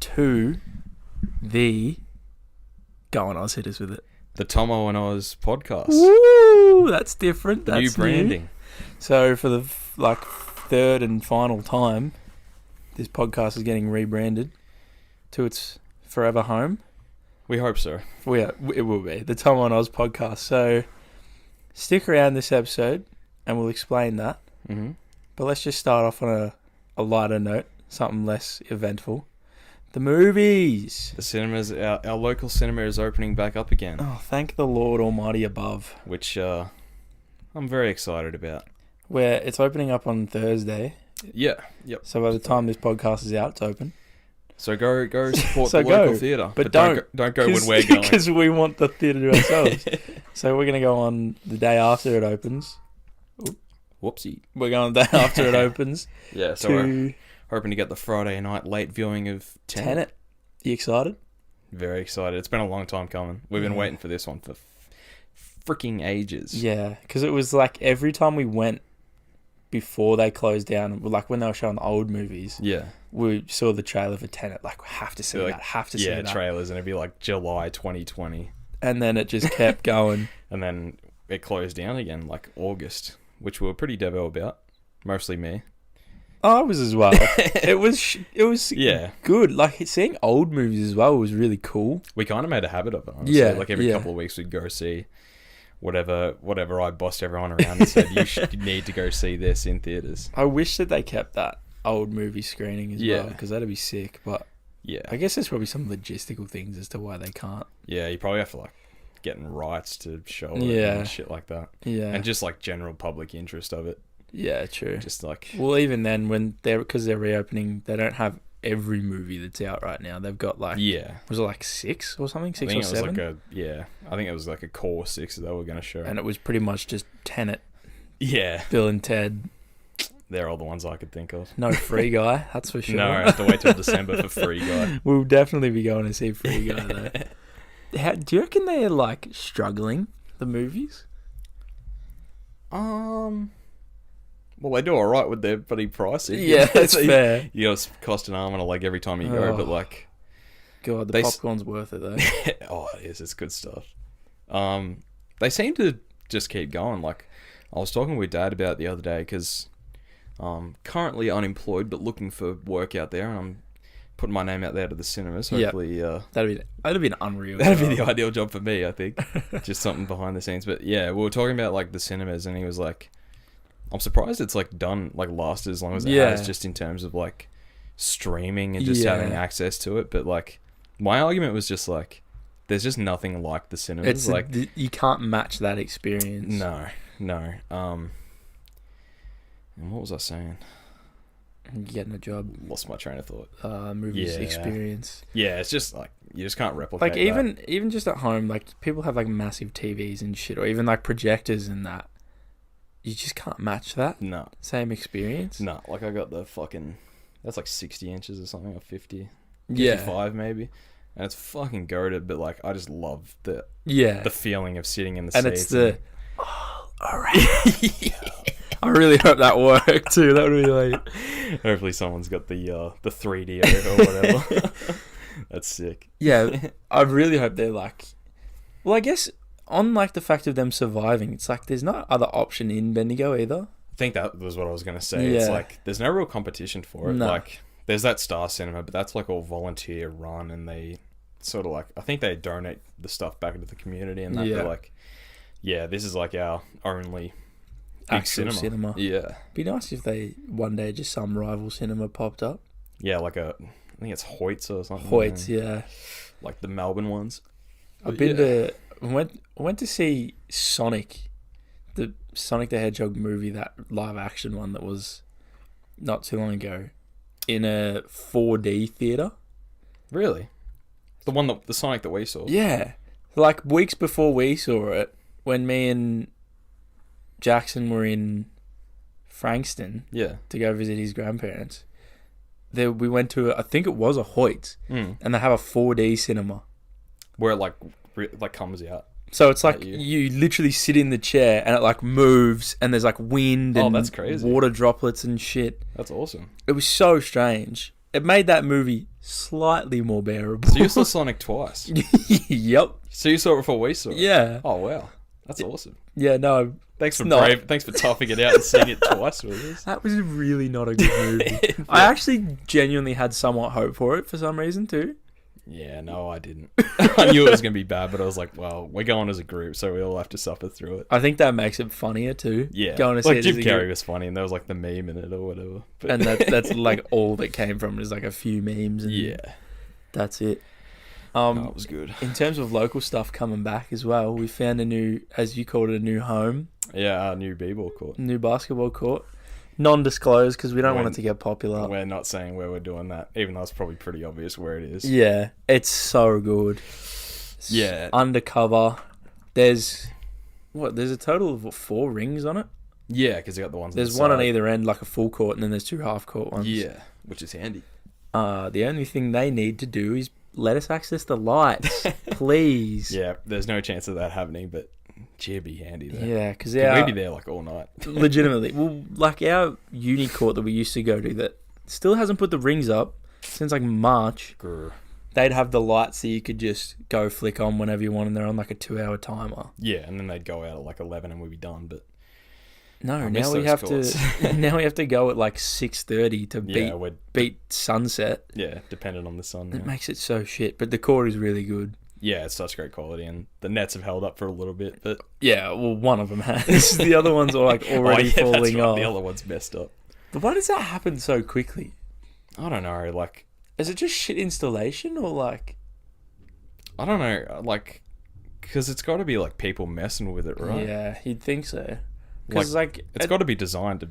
to the Go on, Oz, hit us with it. The Thommo and Oz podcast. Woo! That's different. That's New branding. So for the third and final time, this podcast is getting rebranded to its forever home. We hope so. It will be the Thommo and Oz podcast. So stick around this episode, and we'll explain that. Mm-hmm. But let's just start off on a lighter note, something less eventful. The movies. The cinemas, our local cinema is opening back up again. Oh, thank the Lord Almighty above. Which I'm very excited about. Where it's opening up on Thursday. Yeah. Yep. So by the time this podcast is out, it's open. So go support So the local go, theatre. but don't go when we're going. Because we want the theatre to ourselves. So we're going to go on the day after it opens. Whoopsie. We're going the day after it opens. Yeah, so we're hoping to get the Friday night late viewing of Tenet. You excited? Very excited. It's been a long time coming. We've been waiting for this one for freaking ages. Yeah, because it was like every time we went before they closed down, like when they were showing the old movies, we saw the trailer for Tenet, like, we have to see that, have to see that. Yeah, trailers, and it'd be like July 2020. And then it just kept going. And then it closed down again, like August, which we were pretty devo about. Mostly me. I was as well. It was good. Like, seeing old movies as well was really cool. We kind of made a habit of it, honestly. Yeah, like every couple of weeks we'd go see whatever I bossed everyone around and said, you need to go see this in theatres. I wish that they kept that old movie screening as well, because that'd be sick. But yeah, I guess there's probably some logistical things as to why they can't. Yeah, you probably have to, like, getting rights to show it and shit like that. Yeah. And just, like, general public interest of it. Yeah, true. Just like... Well, even then, because they're reopening, they don't have every movie that's out right now. They've got, like... Yeah. Was it, like, 6 or something? 6 or 7? I think it was, like, a core 6 that they were going to show. And it was pretty much just Tenet. Yeah. Bill and Ted. They're all the ones I could think of. No Free Guy, that's for sure. No, I have to wait till December for Free Guy. We'll definitely be going to see Free Guy, though. Do you reckon they're, like, struggling, the movies? Well, they do all right with their bloody pricing. Yeah, that's fair. You know, cost an arm and a leg every time you go, but, like... God, the popcorn's worth it, though. Oh, it is. It's good stuff. They seem to just keep going. Like, I was talking with Dad about it the other day, because currently unemployed, but looking for work out there, and I'm putting my name out there to the cinemas. Hopefully... That'd be an unreal That'd be the ideal job for me, I think. Just something behind the scenes. But, yeah, we were talking about, like, the cinemas, and he was like... I'm surprised it's, like, lasted as long as it has, just in terms of, like, streaming and just having access to it. But, like, my argument was just, like, there's just nothing like the cinemas. You can't match that experience. No. And what was I saying? Getting a job. Lost my train of thought. Movies experience. Yeah, it's just, like, you just can't replicate like, even just at home, like, people have, like, massive TVs and shit, or even, like, projectors and that. You just can't match that. No. Same experience. No, like, I got the fucking... That's like 60 inches or something, or 50. Yeah. 55 maybe. And it's fucking goated, but, like, I just love the feeling of sitting in the seats. And it's the... alright. I really hope that worked too. That would be like... Hopefully someone's got the 3D or whatever. That's sick. Yeah, I really hope they're like... Well, I guess... On, like, the fact of them surviving, it's like there's no other option in Bendigo either. I think that was what I was going to say. Yeah. It's like there's no real competition for it. No. Like, there's that Star Cinema, but that's, like, all volunteer run, and they sort of, like... I think they donate the stuff back into the community, and that they're like, yeah, this is, like, our only big cinema. Yeah. Be nice if they, one day, just some rival cinema popped up. Yeah, like I think it's Hoyts or something. Hoyts, yeah. Like the Melbourne ones. I've been to... went to see Sonic, the Sonic the Hedgehog movie, that live action one that was not too long ago, in a 4D theater. Really? The Sonic that we saw? Yeah. Like, weeks before we saw it, when me and Jackson were in Frankston to go visit his grandparents, we went to, I think it was a Hoyt, and they have a 4D cinema. Where it, like comes out. So it's like you literally sit in the chair and it, like, moves, and there's, like, wind and that's crazy. Water droplets and shit. That's awesome. It was so strange. It made that movie slightly more bearable. So you saw Sonic twice? Yep. So you saw it before we saw it? Yeah. Oh, wow. That's awesome. Yeah, no. Thanks for toughing it out and seeing it twice with us. That was really not a good movie. I actually genuinely had somewhat hope for it for some reason too. Yeah, no, I didn't. I knew it was going to be bad, but I was like, well, we're going as a group, so we all have to suffer through it. I think that makes it funnier too. Yeah. Going to like see it Jim Carrey was funny, and there was like the meme in it or whatever. But and that's like all that came from it is like a few memes. And yeah. That's it. It was good. In terms of local stuff coming back as well, we found a new, as you called it, a new home. Yeah, our new b-ball court. New basketball court. Non-disclosed because we don't want it to get popular. We're not saying where we're doing that, even though it's probably pretty obvious where it is. Yeah, it's so good. Yeah. Undercover. There's a total of 4 rings on it? Yeah, because you got the ones There's one on either end, like a full court, and then there's 2 half-court ones. Yeah, which is handy. The only thing they need to do is let us access the lights, please. Yeah, there's no chance of that happening, but it'd be handy there. Yeah, because we'd be there like all night. Legitimately. Well, like our uni court that we used to go to that still hasn't put the rings up since like March. Grr. They'd have the lights so you could just go flick on whenever you want, and they're on like a 2-hour timer. Yeah, and then they'd go out at like 11 and we'd be done, but... No, now we have to go at like 6:30 to beat sunset. Yeah, dependent on the sun. It makes it so shit, but the court is really good. Yeah, it's such great quality, and the nets have held up for a little bit, but... Yeah, well, one of them has. The other ones are like already falling off. The other one's messed up. But why does that happen so quickly? I don't know, like... Is it just shit installation, or like... I don't know, like... Because it's got to be like people messing with it, right? Yeah, you'd think so. Because like it's got to be designed to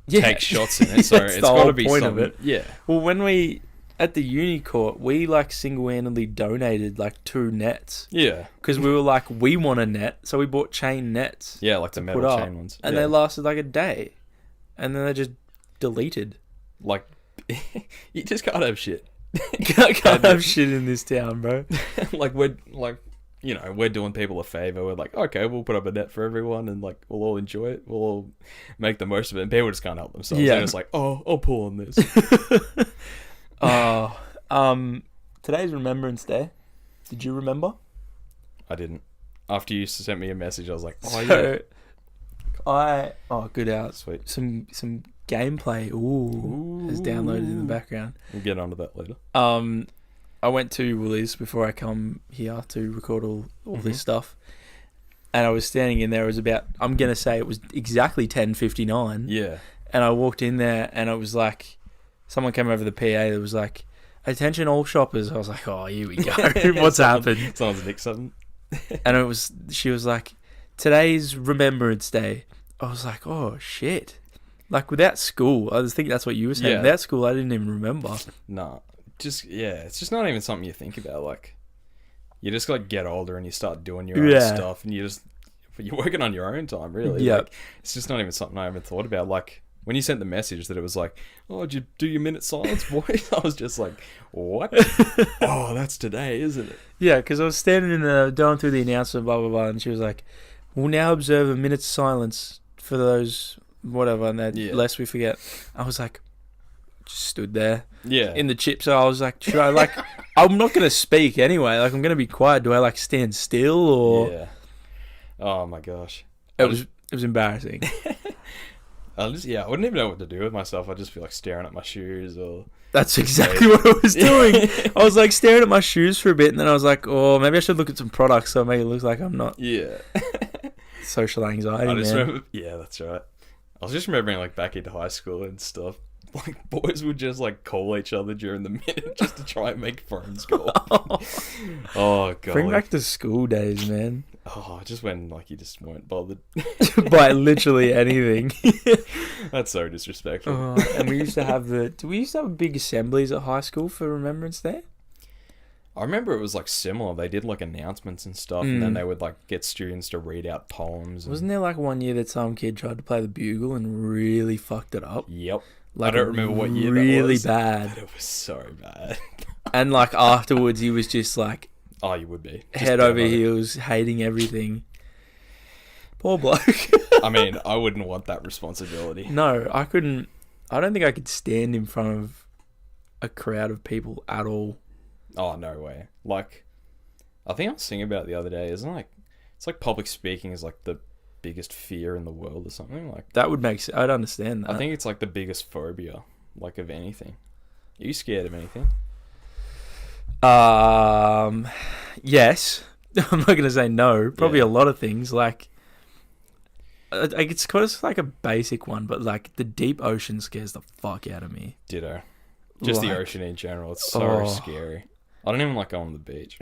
take shots in it, so it's got to be point something. Of it. Yeah. Well, when we at the uni court, we like single-handedly donated like 2 nets. Yeah. Because we were like, we want a net, so we bought chain nets. Yeah, like the metal chain ones. And they lasted like a day, and then they just deleted. Like, you just can't have shit. can't have shit in this town, bro. We're doing people a favor. We're like, okay, we'll put up a net for everyone, and like we'll all enjoy it. We'll all make the most of it. And people just can't help themselves. Yeah. And it's like, oh, I'll pull on this. Today's Remembrance Day. Did you remember? I didn't. After you sent me a message, I was like, good out. Sweet. Some gameplay. Is downloaded in the background. We'll get onto that later. I went to Woolies before I come here to record all this stuff, and I was standing in there. It was about, I'm gonna say it was exactly 10:59. Yeah. And I walked in there, and it was like, someone came over the PA that was like, "Attention all shoppers." I was like, "Oh, here we go. What's happened?" Someone's nicked something. And she was like, "Today's Remembrance Day." I was like, "Oh shit!" Like without school, I think that's what you were saying. Yeah. Without school, I didn't even remember. No. It's just not even something you think about. Like, you just like get older and you start doing your own stuff, and you're working on your own time, really. Yeah, like, it's just not even something I ever thought about. Like when you sent the message that it was like, "Oh, did you do your minute silence, boys?" I was just like, "What?" Oh, that's today, isn't it? Yeah, because I was standing in the going through the announcement, blah blah blah, and she was like, "We'll now observe a minute's silence for those whatever," and that lest we forget. I was like, just stood there. Yeah. In the chips, so I was like, should I like... I'm not going to speak anyway. Like, I'm going to be quiet. Do I, like, stand still or... Yeah. Oh, my gosh. It was embarrassing. I wouldn't even know what to do with myself. I'd just be, like, staring at my shoes or... That's exactly what I was doing. I was, like, staring at my shoes for a bit, and then I was like, oh, maybe I should look at some products so it make it look like I'm not... Yeah. Social anxiety, man. Yeah, that's right. I was just remembering, like, back into high school and stuff. Like, boys would just, like, call each other during the minute just to try and make phones go. Oh, God. Bring back the school days, man. Oh, just when, like, you just weren't bothered. By literally anything. That's so disrespectful. And we used to have big assemblies at high school for Remembrance Day? I remember it was, like, similar. They did, like, announcements and stuff, and then they would, like, get students to read out poems. Wasn't there, like, one year that some kid tried to play the bugle and really fucked it up? Yep. Like, I don't remember what year really that was. Really bad. But it was so bad. And, like, afterwards, he was just, like... Oh, you would be. Just head over heels, hating everything. Poor bloke. I mean, I wouldn't want that responsibility. No, I couldn't... I don't think I could stand in front of a crowd of people at all. Oh, no way. Like, I think I was thinking about it the other day. Isn't like, it's like public speaking is like the biggest fear in the world or something. Like that would make sense. I'd understand that. I think it's like the biggest phobia, like of anything. Are you scared of anything? Yes. I'm not gonna say no. Probably a lot of things. Like, it's kind of like a basic one, but like the deep ocean scares the fuck out of me. Ditto. Just the ocean in general. It's so scary. I don't even like going to the beach.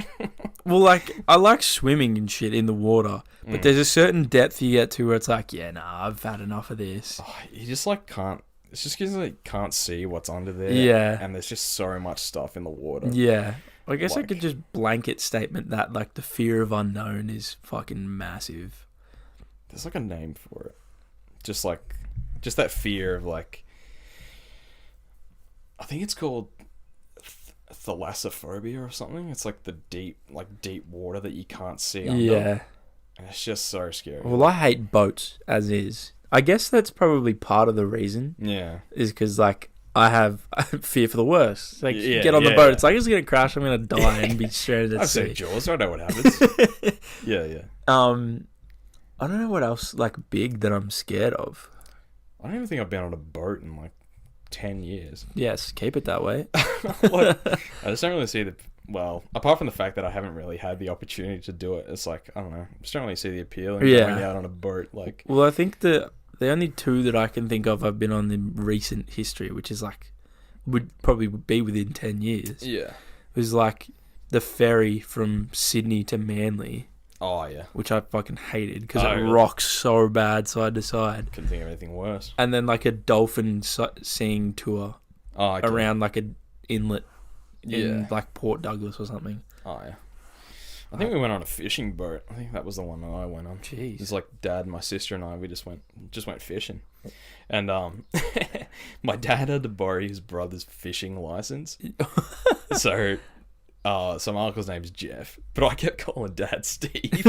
Well, like, I like swimming and shit in the water, but there's a certain depth you get to where it's like, yeah, nah, I've had enough of this. Oh, you just like can't. It's just because like can't see what's under there. Yeah, and there's just so much stuff in the water. Yeah, I guess I could just blanket statement that like the fear of unknown is fucking massive. There's like a name for it. Just that fear of like. I think it's called thalassophobia or something. It's like the deep water that you can't see under. Yeah. And it's just so scary. Well, I hate boats as is. I guess that's probably part of the reason. Yeah. Is because like I have fear for the worst. Like you get on the boat, it's like it's gonna crash. I'm gonna die and be stranded at sea. I've seen Jaws. I know what happens. Yeah. I don't know what else like big that I'm scared of. I don't even think I've been on a boat in like 10 years. Yes, keep it that way. Like, I just don't really see well, apart from the fact that I haven't really had the opportunity to do it, it's like, I don't know, I just don't really see the appeal in going out on a boat. Like, well, I think the only two that I can think of I've been on in recent history, which is like, would probably be within 10 years. Yeah. Was like the ferry from Sydney to Manly. Oh, yeah. Which I fucking hated because it rocks so bad side to side. Couldn't think of anything worse. And then like a dolphin seeing tour around like an inlet in like Port Douglas or something. Oh, yeah. I think we went on a fishing boat. I think that was the one that I went on. Jeez. It was like Dad, my sister, and I. We just went fishing, and my dad had to borrow his brother's fishing license. So my uncle's name's Jeff, but I kept calling Dad Steve.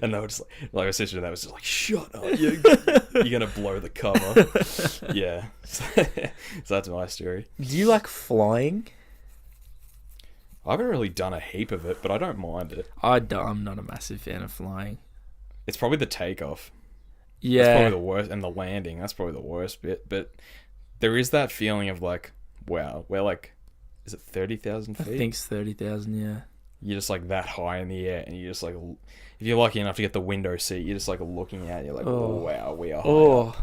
And they were just like my sister and that was just like, shut up, you're gonna blow the cover. Yeah. So that's my story. Do you like flying? I haven't really done a heap of it, but I don't mind it. I'm not a massive fan of flying. It's probably the takeoff. Yeah. That's probably the worst, and the landing. That's probably the worst bit. But there is that feeling of like, wow, we're like, is it 30,000 feet? I think it's 30,000, yeah. You're just like that high in the air, and you're just like, if you're lucky enough to get the window seat, you're just like looking at it, you're like, oh, wow, we are high. Oh,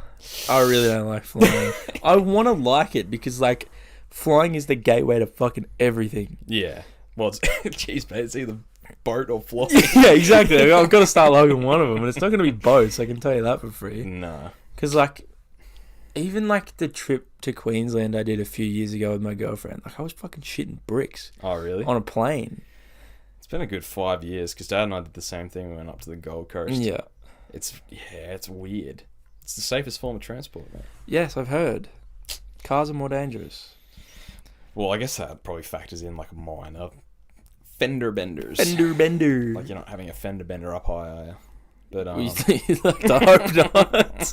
I really don't like flying. I want to like it because like flying is the gateway to fucking everything. Yeah. Well, jeez, mate, it's either boat or flying. Yeah, exactly. I've got to start logging one of them, and it's not going to be boats. I can tell you that for free. Nah. Because like, even like the trip to Queensland I did a few years ago with my girlfriend, like I was fucking shitting bricks. Oh, really? On a plane. It's been a good 5 years because Dad and I did the same thing. We went up to the Gold Coast. Yeah. It's weird. It's the safest form of transport, mate. Yes, I've heard. Cars are more dangerous. Well, I guess that probably factors in like minor fender benders. Fender bender. Like you're not having a fender bender up high, are you? But you'd like to hope not.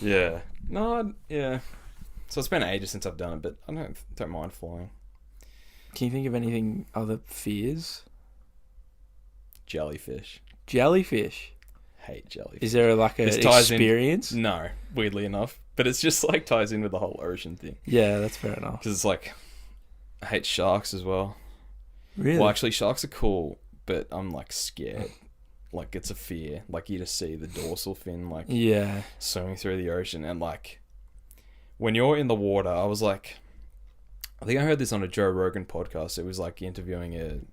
Yeah. No. Yeah. So it's been ages since I've done it, but I don't mind flying. Can you think of anything other fears? Jellyfish. Jellyfish. Hate jellyfish. Is there like an experience? No, weirdly enough, but it's just like ties in with the whole ocean thing. Yeah, that's fair enough. Because it's like, I hate sharks as well. Really? Well, actually, sharks are cool, but I'm like scared. Like it's a fear. Like you just see the dorsal fin like swimming through the ocean, and like when you're in the water, I was like, I think I heard this on a Joe Rogan podcast. It was like interviewing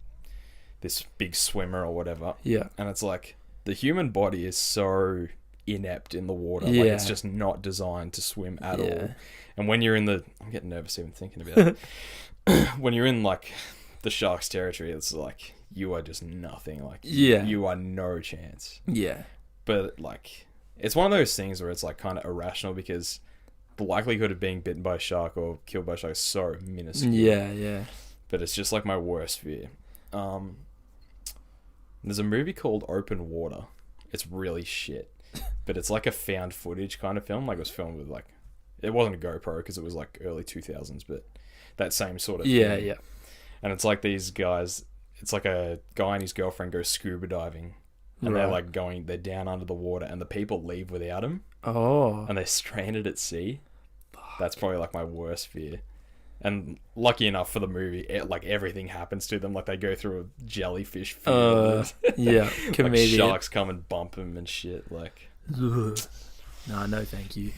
this big swimmer or whatever. Yeah. And it's like the human body is so inept in the water. Like it's just not designed to swim at all. And when you're in I'm getting nervous even thinking about it. When you're in like the shark's territory, it's like you are just nothing. Like you are no chance. Yeah. But like it's one of those things where it's like kind of irrational because the likelihood of being bitten by a shark or killed by a shark is so minuscule. Yeah. But it's just like my worst fear. There's a movie called Open Water. It's really shit. But it's like a found footage kind of film. Like it was filmed with like it wasn't a GoPro because it was like early 2000s, but that same sort of yeah, thing. yeah. And it's like these guys. It's like a guy and his girlfriend go scuba diving, and they're like they're down under the water, and the people leave without them. Oh. And they're stranded at sea. That's probably like my worst fear. And lucky enough for the movie, like everything happens to them. Like they go through a jellyfish field. Yeah, like sharks come and bump them and shit. Like, no, thank you.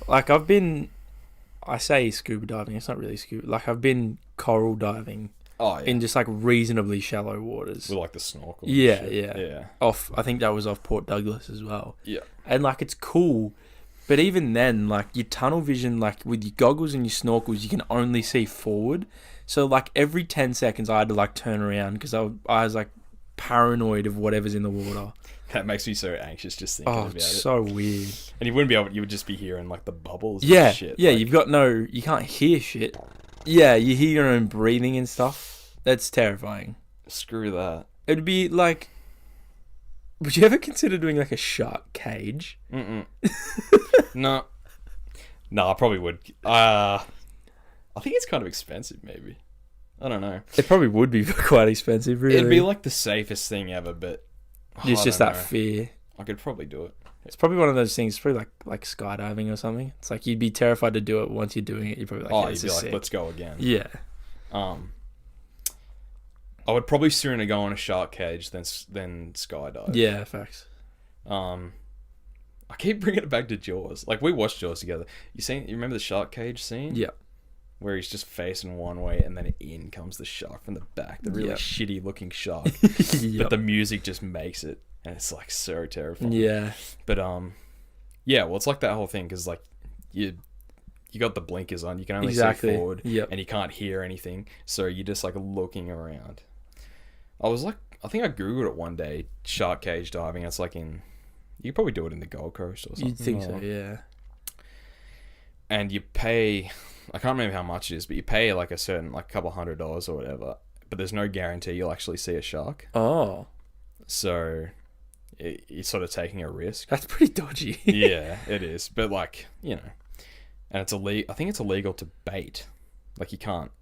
Like I say scuba diving. It's not really scuba. Like I've been coral diving. Oh, yeah. In just like reasonably shallow waters. With like the snorkel. Yeah, and shit. Yeah. I think that was off Port Douglas as well. Yeah. And like it's cool, but even then, like your tunnel vision, like with your goggles and your snorkels, you can only see forward. So like every 10 seconds, I had to like turn around because I was like paranoid of whatever's in the water. That makes me so anxious just thinking about it. It's so weird. And you wouldn't be able. You would just be hearing like the bubbles. Yeah, and shit. yeah. Like, You can't hear shit. Yeah, you hear your own breathing and stuff. That's terrifying. Screw that. It'd be like... Would you ever consider doing like a shark cage? No. No, I probably would. I think it's kind of expensive, maybe. I don't know. It probably would be quite expensive, really. It'd be like the safest thing ever, but... It's just that fear. I could probably do it. It's probably one of those things, it's probably like skydiving or something. It's like you'd be terrified to do it. Once you're doing it, you're probably like, you'd be like, sick. Let's go again. Yeah. I would probably sooner go on a shark cage than skydive. Yeah, facts. I keep bringing it back to Jaws. Like, we watched Jaws together. You remember the shark cage scene? Yeah. Where he's just facing one way and then in comes the shark from the back. The really shitty looking shark. But the music just makes it. And it's like so terrifying. Yeah. But yeah, well, it's like that whole thing because like you got the blinkers on, you can only see forward, and you can't hear anything, so you're just like looking around. I think I googled it one day, shark cage diving. It's like you could probably do it in the Gold Coast or something. You'd think so, yeah. And you pay, I can't remember how much it is, but you pay like a certain like couple $100 or whatever. But there's no guarantee you'll actually see a shark. Oh. So you're sort of taking a risk. That's pretty dodgy. Yeah, it is. But like, you know, and it's illegal. I think it's illegal to bait. Like you can't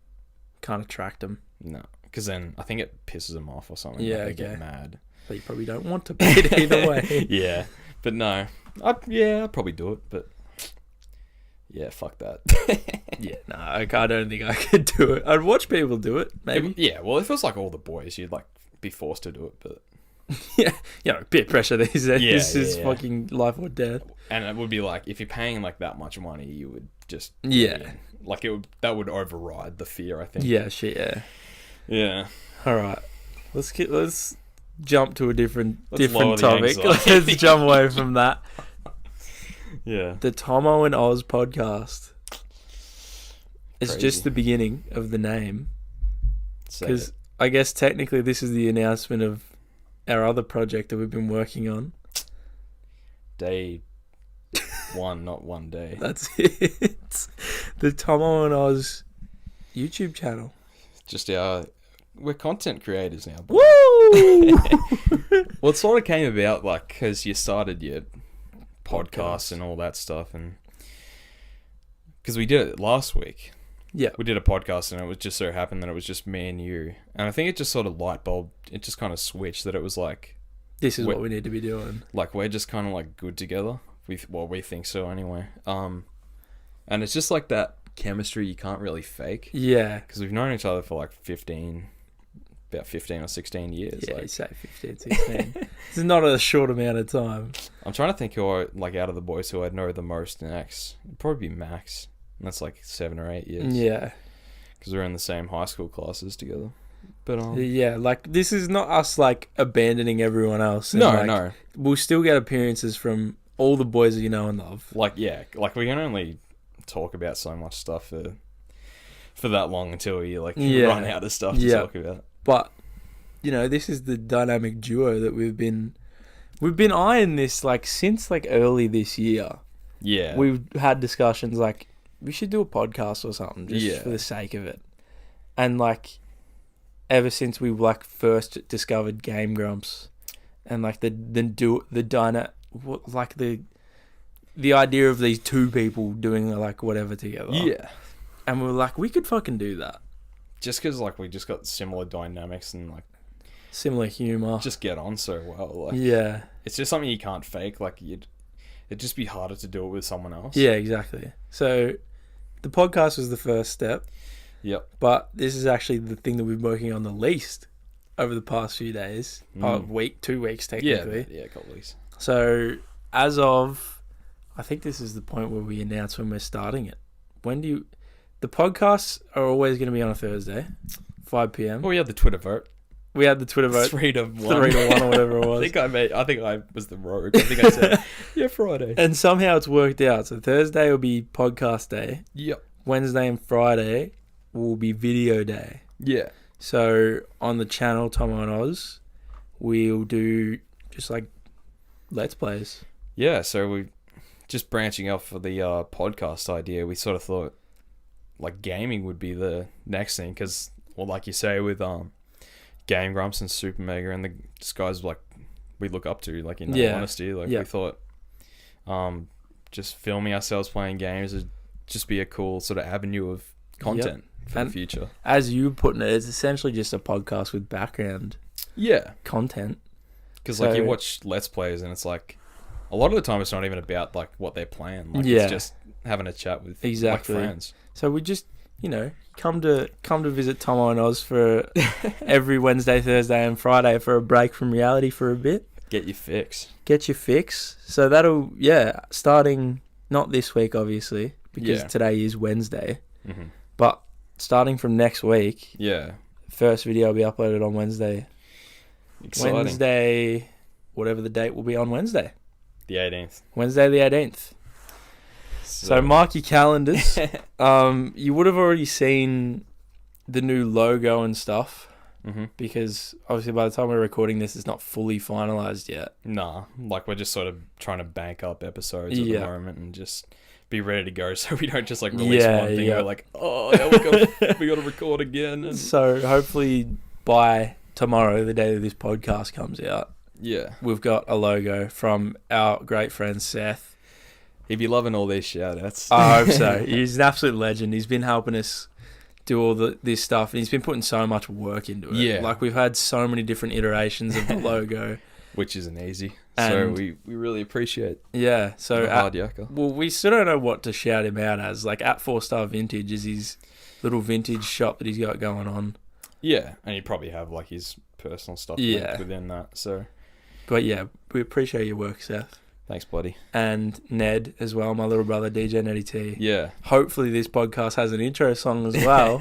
attract them. No, because then I think it pisses them off or something. Yeah, like they get mad. But you probably don't want to bait either way. Yeah, but no, I'd probably do it. But yeah, fuck that. Yeah, no, I don't think I could do it. I'd watch people do it, maybe. Well, if it was like all the boys, you'd like be forced to do it, but. Yeah, peer pressure these days. Yeah, this is fucking life or death. And it would be like, if you're paying like that much money, you would just like that would override the fear, I think. Yeah, shit, yeah. Yeah. All right, let's jump to a different topic. Let's jump away from that. Yeah. The Thommo and Oz podcast. It's just the beginning of the name, because I guess technically this is the announcement of our other project that we've been working on. Day one, not one day. That's it. The Thommo and Oz YouTube channel. Just we're content creators now. Woo! Well, it sort of came about like because you started your podcast and all that stuff, and because we did it last week. Yeah, we did a podcast and it was just so happened that it was just me and you, and I think it just sort of light bulb. It just kind of switched that it was like, this is what we need to be doing. Like we're just kind of like good together. We think so anyway. And it's just like that chemistry you can't really fake. Yeah, because we've known each other for like about 15 or 16 years. Yeah, you say 15, 16. This is not a short amount of time. I'm trying to think who like out of the boys who I'd know the most next. It'd probably be Max. And that's like 7 or 8 years. Yeah. Because we're in the same high school classes together. But yeah, like this is not us like abandoning everyone else. No, like, no. We'll still get appearances from all the boys that you know and love. Like, yeah, like we can only talk about so much stuff for that long until you like run out of stuff to talk about. But this is the dynamic duo that we've been eyeing this like since like early this year. Yeah. We've had discussions like we should do a podcast or something just for the sake of it. And like ever since we like first discovered Game Grumps and like the the idea of these two people doing like whatever together. Yeah. And we were like, we could fucking do that. Just because like we just got similar dynamics and like similar humor, just get on so well. Like, yeah, it's just something you can't fake. Like it'd just be harder to do it with someone else. Yeah, exactly. So the podcast was the first step. Yep. But this is actually the thing that we've been working on the least over the past few days. 2 weeks technically. Yeah, a couple weeks. So as of, I think this is the point where we announce when we're starting it. The podcasts are always going to be on a Thursday, 5 p.m. Oh, we had the Twitter vote. We had the Twitter vote. 3-1. 3-1 or whatever it was. I think I was the rogue. I think I said, yeah, Friday. And somehow it's worked out. So Thursday will be podcast day. Yep. Wednesday and Friday will be video day. Yeah. So on the channel, Thommo and Oz, we'll do just like Let's Plays. Yeah, so we just branching off for the podcast idea, we sort of thought like gaming would be the next thing because, well, like you say, with Game Grumps and Super Mega and the guys like we look up to, like in all honesty, like we thought just filming ourselves playing games would just be a cool sort of avenue of content for the future. As you putting it, it's essentially just a podcast with background content. Because like you watch Let's Plays and it's like a lot of the time it's not even about like what they're playing. Like it's just having a chat with like friends. So we just, come to visit Thommo and Oz for every Wednesday, Thursday and Friday for a break from reality for a bit. Get your fix. So that'll, starting not this week obviously because today is Wednesday. Mm-hmm. But starting from next week, first video will be uploaded on Wednesday. Exciting. Wednesday, whatever the date will be on Wednesday. The 18th. Wednesday the 18th. So mark your calendars. You would have already seen the new logo and stuff. Mm-hmm. Because obviously by the time we're recording this, it's not fully finalised yet. Nah, like we're just sort of trying to bank up episodes at the moment and just be ready to go so we don't just like release one thing and we're like, oh, yeah, we got to record again. And so hopefully by tomorrow, the day that this podcast comes out, we've got a logo from our great friend Seth. He'd be loving all these shout-outs. I hope so. He's an absolute legend. He's been helping us do all this stuff, and he's been putting so much work into it. Yeah. Like, we've had so many different iterations of the logo. Which isn't easy. And so we really appreciate so the hard yakka. Well, we still don't know what to shout him out as. Like, at 4-Star Vintage is his little vintage shop that he's got going on. Yeah, and he'd probably have, like, his personal stuff within that, so... But, we appreciate your work, Seth. Thanks, buddy. And Ned as well, my little brother, DJ Neddy T. Yeah. Hopefully this podcast has an intro song as well.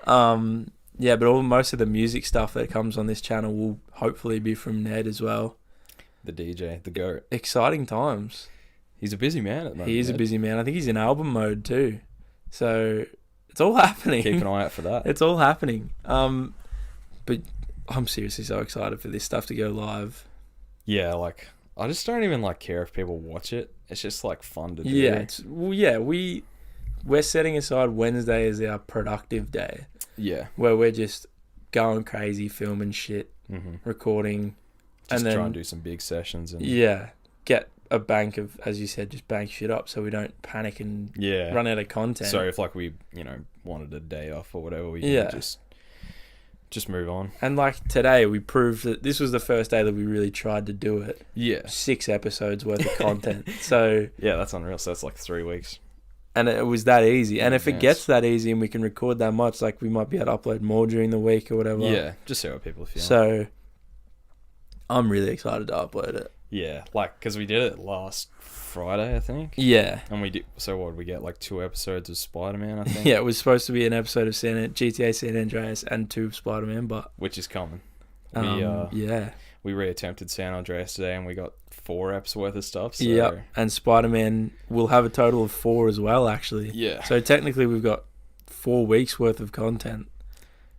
But most of the music stuff that comes on this channel will hopefully be from Ned as well. The DJ, the GOAT. Exciting times. He's a busy man at the moment. He is a busy man. I think he's in album mode too. So it's all happening. Keep an eye out for that. It's all happening. But I'm seriously so excited for this stuff to go live. Yeah, like... I just don't even like care if people watch it. It's just like fun to do. Yeah, we're setting aside Wednesday as our productive day. Yeah, where we're just going crazy, filming shit, recording, just and then try and do some big sessions and get a bank of, as you said, just bank shit up so we don't panic and run out of content. So if like we wanted a day off or whatever, we can just move on. And like today, we proved that this was the first day that we really tried to do it. Yeah. 6 episodes worth of content. So yeah, that's unreal. So that's like 3 weeks. And it was that easy. And if it gets that easy and we can record that much, like we might be able to upload more during the week or whatever. Yeah, just see what people feel. So I'm really excited to upload it. Yeah, like because we did it last Friday, I think. Yeah. And we did. So what did we get? Like 2 episodes of Spider-Man, I think. Yeah, it was supposed to be an episode of GTA San Andreas and 2 of Spider-Man, but which is coming. We reattempted San Andreas today, and we got 4 eps worth of stuff. So. Yeah, and Spider-Man will have a total of 4 as well, actually. Yeah. So technically, we've got 4 weeks worth of content.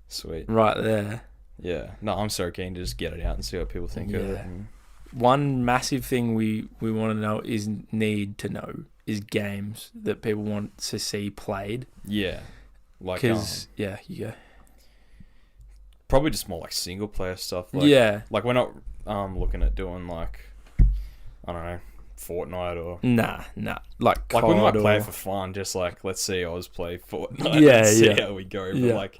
Sweet. Right there. Yeah. No, I'm so keen to just get it out and see what people think of it. And... One massive thing we want to know is games that people want to see played. Yeah. Like, because you go. Probably just more like single player stuff. Like, like we're not looking at doing like, I don't know, Fortnite or nah. Like we might play or... it for fun, just like let's see Oz play Fortnite and see how we go. But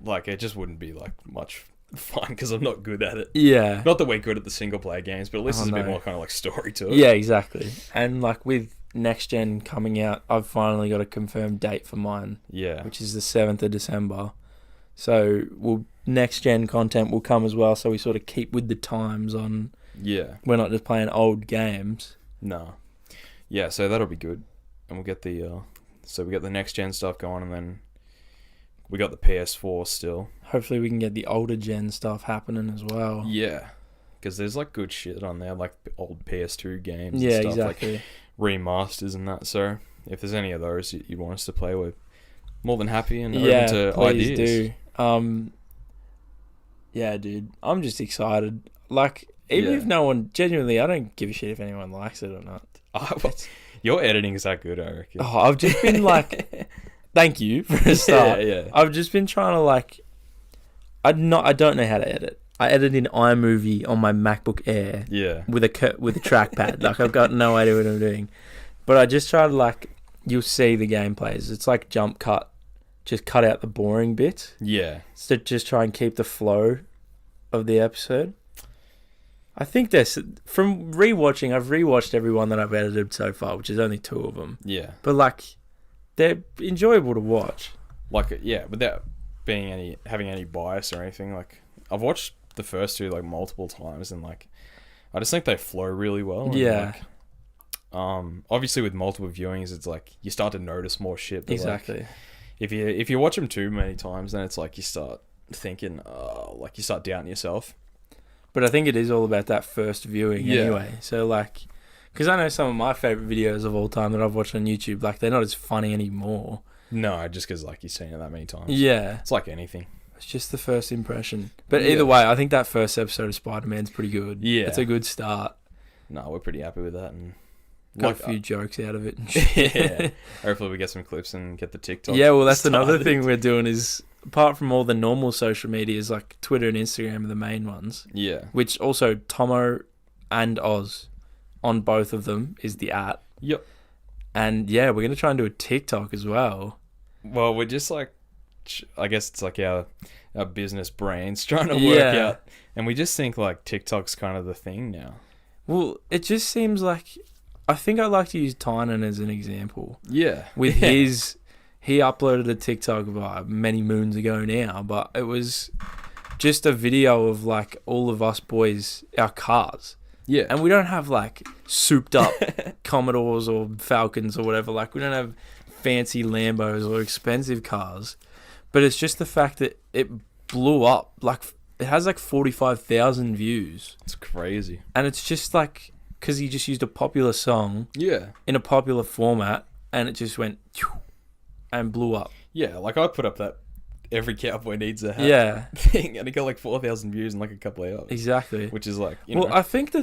like it just wouldn't be like much fun because I'm not good at it. Yeah, not that we're good at the single player games, but at least there's a bit more kind of like story to it. Yeah, exactly. And like with next gen coming out, I've finally got a confirmed date for mine. Yeah, which is the 7th of December. So next gen content will come as well. So we sort of keep with the times on. Yeah, we're not just playing old games. No. Yeah, so that'll be good, and we'll get the so we got the next gen stuff going, and then we got the PS4 still. Hopefully, we can get the older gen stuff happening as well. Yeah, because there's like good shit on there, like old PS2 games. Yeah, and stuff, exactly. Like remasters and that. So if there's any of those you want us to play with, more than happy and open to please ideas. Do. Yeah, dude, I'm just excited. Like, even if no one genuinely, I don't give a shit if anyone likes it or not. Your editing is that good, I reckon. Oh, I've just been like, thank you for a start. Yeah. I've just been trying to like, I don't know how to edit. I edit in iMovie on my MacBook Air. Yeah. With a trackpad. Like, I've got no idea what I'm doing. But I just try to like, you'll see the gameplays. It's like jump cut. Just cut out the boring bits. Yeah. So just try and keep the flow of the episode. I think there's, from rewatching, I've rewatched every one that I've edited so far, which is only 2 of them. Yeah. But like, they're enjoyable to watch. Like, yeah, without having any bias or anything. Like, I've watched the first 2 like multiple times, and like, I just think they flow really well. And, yeah. Like, obviously with multiple viewings, it's like you start to notice more shit. But Exactly. Like, if you watch them too many times, then it's like you start thinking, like you start doubting yourself. But I think it is all about that first viewing anyway. So like, because I know some of my favorite videos of all time that I've watched on YouTube, like they're not as funny anymore. No, just because like you've seen it that many times. Yeah. It's like anything. It's just the first impression. But either way, I think that first episode of Spider-Man's pretty good. Yeah. It's a good start. No, we're pretty happy with that. And got a few jokes out of it. And shit. Yeah. Hopefully we get some clips and get the TikTok. Yeah, well, that's another thing we're doing is, apart from all the normal social medias, like Twitter and Instagram are the main ones. Yeah. Which also, Thommo and Oz, on both of them, is the @ Yep. And yeah, we're going to try and do a TikTok as well. Well, we're just like, I guess it's like our business brains trying to work out. And we just think like TikTok's kind of the thing now. Well, it just seems like, I think I'd like to use Tynan as an example. Yeah. With he uploaded a TikTok many moons ago now, but it was just a video of like all of us boys, our cars. Yeah. And we don't have like souped up Commodores or Falcons or whatever. Like, we don't have fancy Lambos or expensive cars. But it's just the fact that it blew up. Like, it has like 45,000 views. It's crazy. And it's just like, because he just used a popular song in a popular format, and it just went and blew up. Yeah, like I put up that every cowboy needs a hat thing, and it got like 4,000 views in like a couple of hours. Exactly. Which is like, well, I think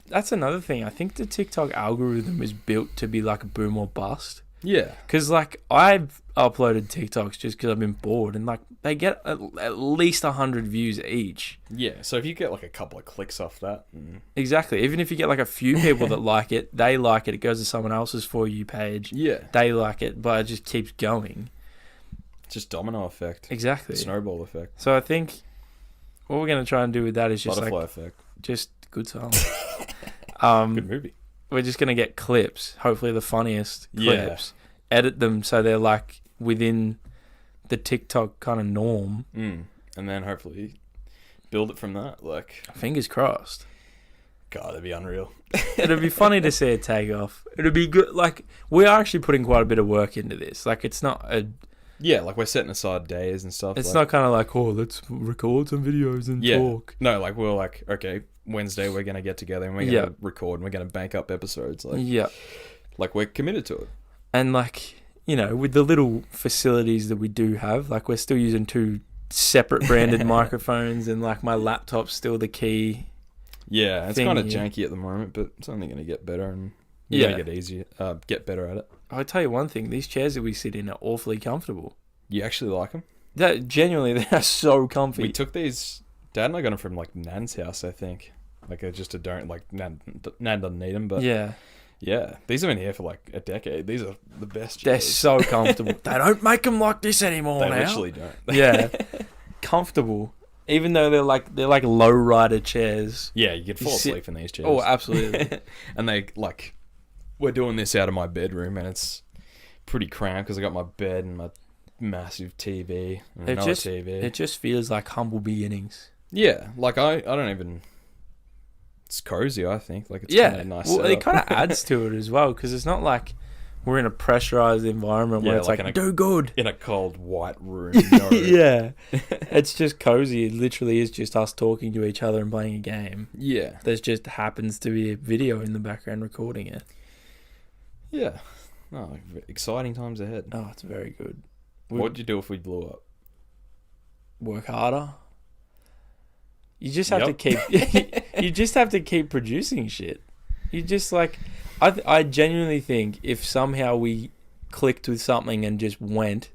that's another thing. I think the TikTok algorithm is built to be like a boom or bust. Yeah. Because like, I've uploaded TikToks just because I've been bored, and like they get at least 100 views each. Yeah, so if you get like a couple of clicks off that. Exactly. Even if you get like a few people that like it, they like it, it goes to someone else's For You page. Yeah. They like it, but it just keeps going. Just domino effect. Exactly. Snowball effect. So I think what we're going to try and do with that is just butterfly like... effect. Just good song. Good movie. We're just going to get clips, hopefully the funniest clips, edit them so they're like within the TikTok kind of norm. And then hopefully build it from that. Like, fingers crossed. God, that'd be unreal. It'd be funny to see it take off. It'd be good. Like, we are actually putting quite a bit of work into this. Like, it's not a... Yeah, like we're setting aside days and stuff. It's not kind of like, oh, let's record some videos and talk. No, like we're like, okay, Wednesday we're going to get together and we're going to record and we're going to bank up episodes. Like, like we're committed to it. And like, you know, with the little facilities that we do have, like we're still using 2 separate branded microphones, and like my laptop's still the key. Yeah, it's kind of janky at the moment, but it's only going to get better, and you're going to get better at it. I'll tell you one thing, these chairs that we sit in are awfully comfortable. You actually like them? Genuinely, they are so comfy. We took these, Dad and I got them from like Nan's house, I think. Like just a don't, like Nan doesn't need them, but Yeah, these have been here for like a decade. These are the best chairs. They're so comfortable. They don't make them like this anymore now. They literally don't. Yeah. Comfortable. Even though they're like low rider chairs. Yeah, you could fall asleep in these chairs. Oh, absolutely. And they like, we're doing this out of my bedroom, and it's pretty cramped because I got my bed and my massive TV and another TV. It just feels like humble beginnings. Yeah, like I don't even. It's cozy, I think. Like it's kind of nice. Well, it kind of adds to it as well because it's not like we're in a pressurized environment where it's like do good in a cold white room. No. Yeah, it's just cozy. It literally is just us talking to each other and playing a game. Yeah, there's just happens to be a video in the background recording it. Yeah, exciting times ahead. Oh, it's very good. What'd you do if we blew up? Work harder. You just have to keep. You just have to keep producing shit. You just like, I genuinely think if somehow we clicked with something and just went,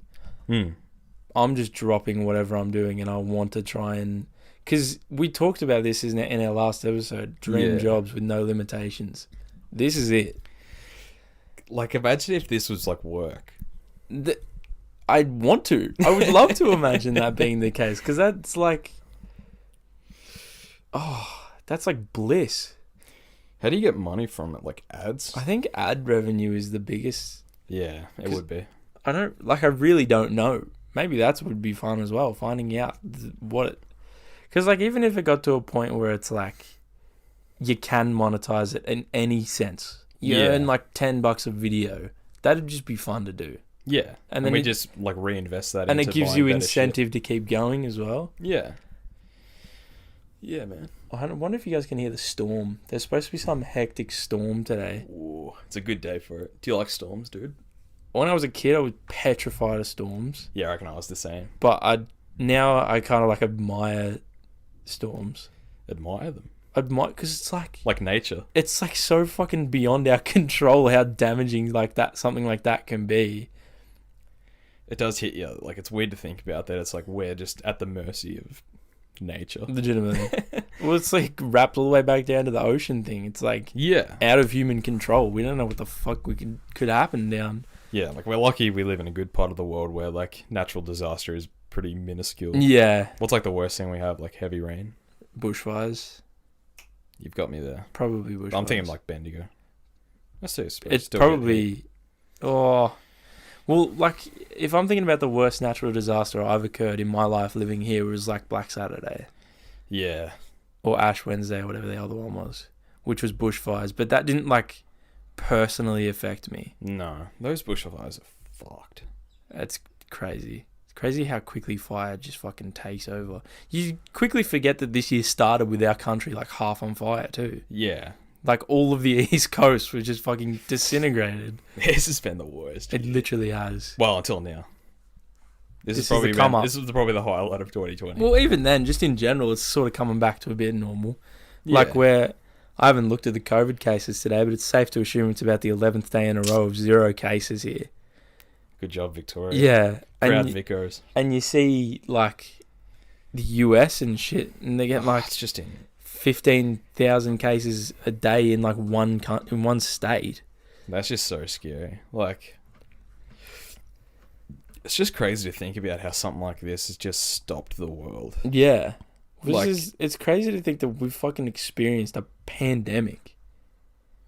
I'm just dropping whatever I'm doing and I want to try and, because we talked about this in our last episode, dream jobs with no limitations. This is it. Like, imagine if this was like work. I'd want to. I would love to imagine that being the case because that's like. Oh, that's like bliss. How do you get money from it? Like ads? I think ad revenue is the biggest. Yeah, it would be. I really don't know. Maybe that's would be fun as well, finding out what it. Because like even if it got to a point where it's like, you can monetize it in any sense. You earn like $10 a video. That'd just be fun to do. Yeah, and then we just like reinvest that. And it gives you incentive to keep going as well. Yeah. Yeah, man. I wonder if you guys can hear the storm. There's supposed to be some hectic storm today. Ooh, it's a good day for it. Do you like storms, dude? When I was a kid, I was petrified of storms. Yeah, I reckon I was the same. But now I kind of like admire storms. Admire them? Admire, because it's like nature. It's like so fucking beyond our control how damaging like that something like that can be. It does hit you. Like, it's weird to think about that. It's like we're just at the mercy of nature. Legitimately. Well, it's like wrapped all the way back down to the ocean thing. It's like out of human control. We don't know what the fuck could happen down. Yeah, like we're lucky we live in a good part of the world where like natural disaster is pretty minuscule. Yeah. What's like the worst thing we have? Like heavy rain? Bushfires. You've got me there. Probably bushfires. I'm thinking like Bendigo. It's probably... Oh... Well, like, if I'm thinking about the worst natural disaster I've occurred in my life living here, it was like Black Saturday. Yeah. Or Ash Wednesday, or whatever the other one was, which was bushfires. But that didn't, like, personally affect me. No. Those bushfires are fucked. That's crazy. It's crazy how quickly fire just fucking takes over. You quickly forget that this year started with our country, like, half on fire, too. Yeah. Like, all of the East Coast was just fucking disintegrated. This has been the worst. It literally has. Well, until now. This is probably the highlight of 2020. Well, even then, just in general, it's sort of coming back to a bit normal. Yeah. Like where, I haven't looked at the COVID cases today, but it's safe to assume it's about the 11th day in a row of 0 cases here. Good job, Victoria. Yeah. Proud Vicos. And you see, like, the US and shit, and they get, like... It's just in... 15,000 cases a day in like in one state. That's just so scary. Like, it's just crazy to think about how something like this has just stopped the world. Yeah, it's crazy to think that we've fucking experienced a pandemic.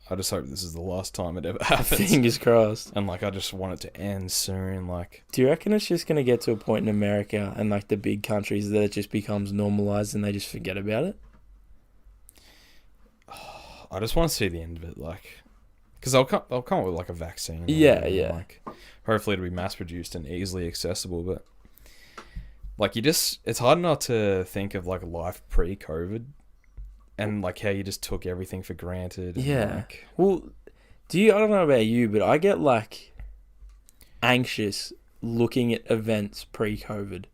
I just hope this is the last time it ever happens. Fingers crossed. And like, I just want it to end soon. Like, do you reckon it's just gonna get to a point in America and like the big countries that it just becomes normalized and they just forget about it? I just want to see the end of it, like, because they'll come up with like a vaccine. Yeah. Like, hopefully it'll be mass produced and easily accessible. But like, it's hard not to think of like life pre-COVID, and like how you just took everything for granted. Yeah. Like, well, I don't know about you, but I get like anxious looking at events pre-COVID.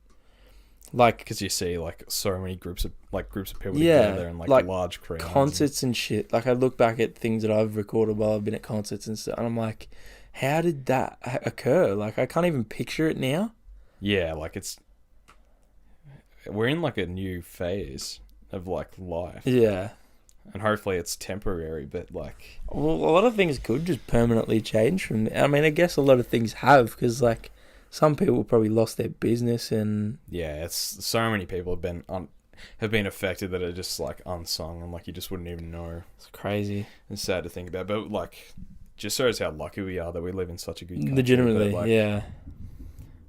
Like, because you see like so many groups of people together and like large crowds, concerts and shit. Like, I look back at things that I've recorded while I've been at concerts and stuff, and I'm like, how did that occur? Like, I can't even picture it now. Yeah, like we're in like a new phase of like life. Yeah, And hopefully it's temporary, but like... Well, a lot of things could just permanently change from... I mean, I guess a lot of things have, because, like, some people probably lost their business and... Yeah, it's... So many people have been affected that are just, like, unsung, and, like, you just wouldn't even know. It's crazy. It's sad to think about, but, like, just shows how lucky we are that we live in such a good country. Legitimately, but, like, yeah.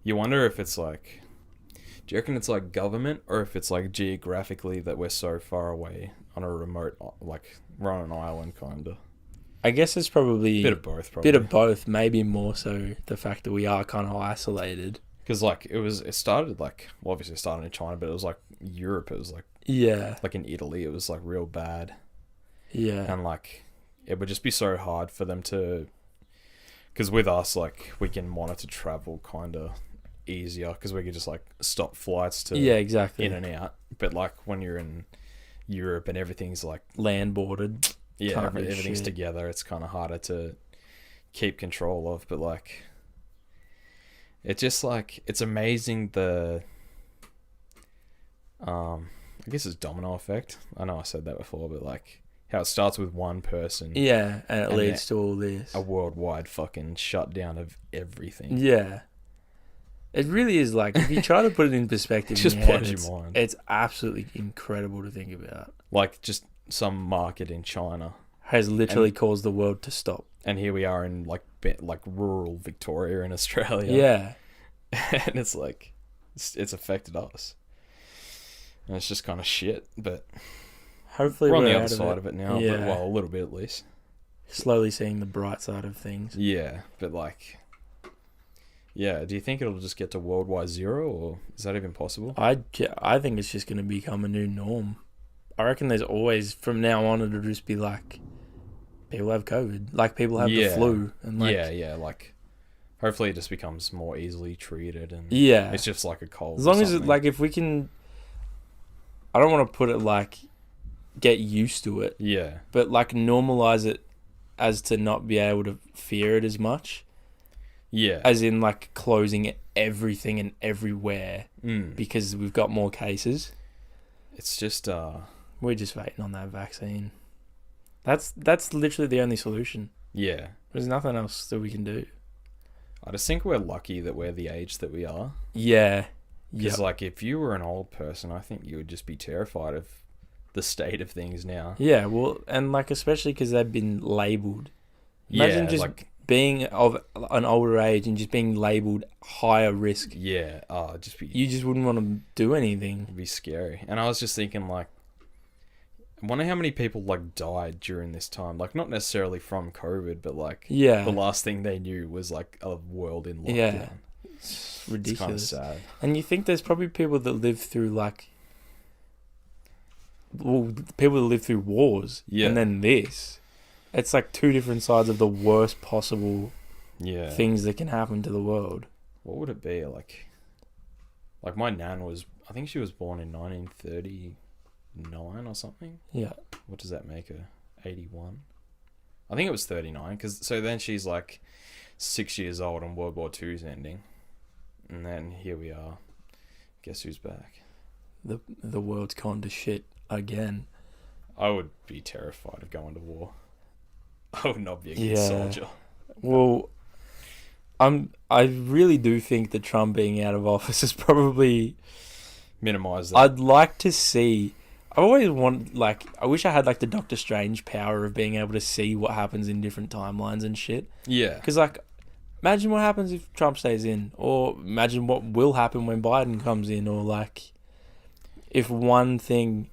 You wonder if it's, like... Do you reckon it's, like, government, or if it's, like, geographically that we're so far away on a remote, like, we're on an island, kind of? I guess it's probably... Bit of both, probably. Bit of both, maybe more so the fact that we are kind of isolated. Because, like, it started, like... Well, obviously it started in China, but it was, like, Europe. It was, like... Yeah. Like, in Italy, it was, like, real bad. Yeah. And, like, it would just be so hard for them to... Because with us, like, we can monitor travel kind of easier, because we could just, like, stop flights to... Yeah, exactly. In and out. But, like, when you're in Europe and everything's, like... Land boarded. Yeah, everything's together. It's kind of harder to keep control of, but, like... It's just, like... It's amazing the... I guess it's domino effect. I know I said that before, but, like... How it starts with one person. Yeah, and it leads to all this. A worldwide fucking shutdown of everything. Yeah. It really is, like, if you try to put it in perspective, it just blows your mind. It's absolutely incredible to think about. Like, just some market in China has literally caused the world to stop. And here we are in, like rural Victoria in Australia. Yeah. And it's like, it's affected us. And it's just kind of shit, but... Hopefully we're on the other side of it now, yeah. But, well, a little bit at least. Slowly seeing the bright side of things. Yeah, but, like... Yeah, do you think it'll just get to worldwide zero, or is that even possible? I think it's just going to become a new norm. I reckon there's always, from now on, it'll just be like, people have COVID. Like, people have the flu. And like, yeah, like, hopefully it just becomes more easily treated, and yeah, it's just like a cold. As long as it, like, if we can, I don't want to put it like, get used to it. Yeah. But, like, normalize it as to not be able to fear it as much. Yeah. As in, like, closing everything and everywhere because we've got more cases. It's just... We're just waiting on that vaccine. That's literally the only solution. Yeah. There's nothing else that we can do. I just think we're lucky that we're the age that we are. Yeah. Because, like, if you were an old person, I think you would just be terrified of the state of things now. Yeah, well, and, like, especially because they've been labelled. Imagine just... like, being of an older age and just being labelled higher risk. Yeah. You just wouldn't want to do anything. It'd be scary. And I was just thinking, like, I wonder how many people, like, died during this time. Like, not necessarily from COVID, but, like, the last thing they knew was, like, a world in lockdown. Yeah. It's ridiculous. It's kind of sad. And you think there's probably people that live through, like... Well, people that live through wars. Yeah. And then this... It's like two different sides of the worst possible things that can happen to the world. What would it be? Like my nan was... I think she was born in 1939 or something. Yeah. What does that make her? 81? I think it was 39. So then she's like 6 years old and World War II's ending. And then here we are. Guess who's back? The world's gone to shit again. I would be terrified of going to war. I would not be a good soldier. Well, I really do think that Trump being out of office is probably minimize that. I'd like to see. I always want, like, I wish I had, like, the Doctor Strange power of being able to see what happens in different timelines and shit. Yeah. Because, like, imagine what happens if Trump stays in, or imagine what will happen when Biden comes in, or, like, if one thing.